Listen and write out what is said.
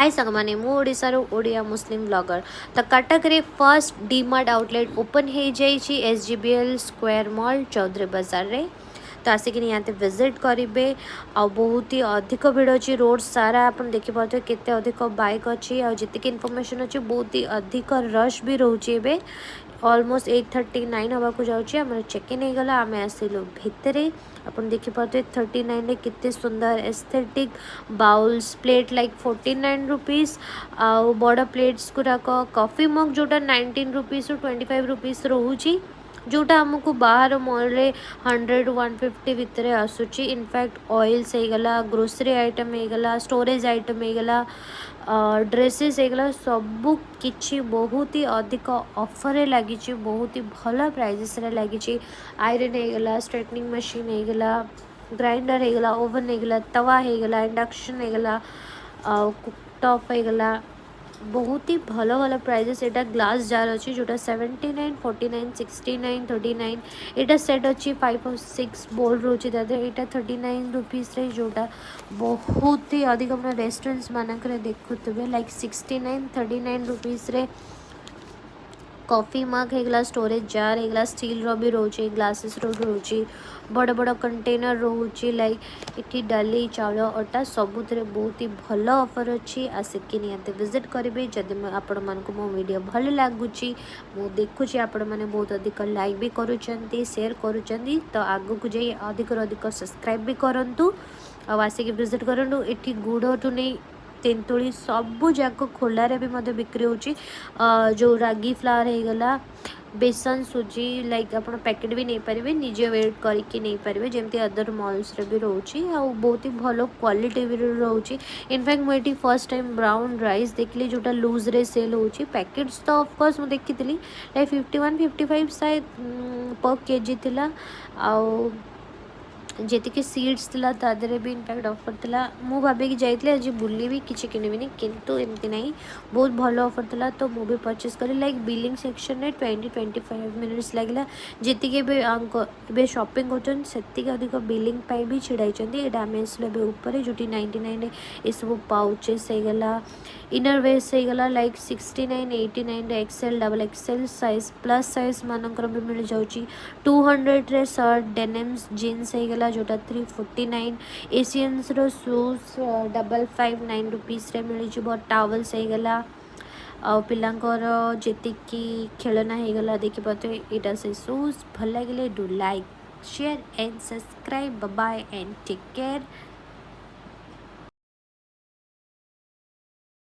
हाय सांगमाने मु ओडिशार ओडिया मुस्लिम ब्लॉगर। तो Cuttack first DMart outlet open हो जाइए एसजीबीएल स्क्वायर मॉल चौधरी बाजार रे। तो आसिक निहाती विजिट करेंगे। आ बहुत ही अधिक भिड़ अच्छी रोड सारा आप देखिए केते अधिक बाइक अच्छी आतीक इनफॉरमेशन अच्छी बहुत ही अधिक रश भी रोचे। ऑलमोस्ट 8:39 हवा को जाऊँ चेक इन होगा आम आसिलु भितर आप देखिए 39 केते सुंदर aesthetic bowls plate like 49 rupees आ बड़ प्लेट्स गुड़ाक कॉफी मग जोटा 19 रुपीज 25 रुपीज रोचे जोटा आमको बाहर मॉल रे 100-150 भितर आसूची। इनफैक्ट ऑयल्स होगला ग्रोसरी आइटम होगला स्टोरेज आइटम होगला ड्रेसेस होगला सबू किछि बहुत ही अधिक ऑफर लगी बहुत ही भल प्राइजेस लगी। आयरन होगला स्ट्रेटनिंग मशीन होगला ग्राइंडर होगला ओवन होगला तवा होगला इंडक्शन होगला कुकटॉप होगला बहुत ही भल भल प्राइजेस। एटा ग्लास जार अच्छी जोटा 79 49 69 39 एटा सेट अच्छी 5 और 6 बोल रोचे यहाँ 39 रुपीज रे जोटा बहुत ही अधिक अपना रेस्टोरेंट्स मानक देखुवे लाइक 69 39 रुपीज रे कॉफी मग होगला स्टोरेज जार होगला स्टील रो भी रोचे ग्लासेस रो रोचे बड़ बड़ कंटेनर रोचे लाइक इटी डाली चाउल अटा सबुथिरे बहुत ही भल ऑफर अच्छी आसिक निहाती विजिट करेंगे। जदि आपण मानक मो वीडियो भल लगुच मु देखुची आपण मैंने बहुत अधिक लाइक भी करुँच शेयर करुँच तो आग को जाई अधिक अधिक सब्सक्राइब भी करूँ आसिक विजिट करूँ। ये गुड़ टू नहीं तेंतुली सबू जाक खोलारे भी मध्य बिक्री होची जो रागी फ्लावर होगला बेसन सुजी लाइक आप पैकेट भी नहीं पारे निजे वेट करके नहीं पारे जमती अदर मॉल्स रे भी रोची आ बहुत ही भल क्वालिटी भी रोची। इनफैक्ट मुझे फर्स्ट टाइम ब्राउन राइस देखली जोटा लूज रे सेल होची पैकेट्स तो ऑफकोर्स मुझे देखी लाइक 51-55 शायद पर केजी थिला आउ जी सीड्स थिला तादरे भी इनफैक्ट ऑफर थिला मु भाभी कि जाइए आज बुली किसी किनबिनी किंतु एमती नहीं बहुत भल ऑफर थिला तो मु भी परचेस करी लाइक बिलिंग सेक्शन में 20-25 मिनिट्स लगे जी शॉपिंग कर अधिक बिलिंग भी छिड़ाई आम आसलु ऊपर जो 99 ये सब पाउचेस होगला इनर वेस्ट होगला like 69 89 XL double XL size plus size मानकर भी मिल जाऊँगी 200 रे शर्ट डेनिम्स जीन्स होगला जोटा 349 एशियंस रो शूज 559 रुपीस रे मिल जाव टावल्स होगला आ पिलांकर जेतिकी खेलना होगला देखिए यहाँ से शूज भल लगे do like share and subscribe bye and take care.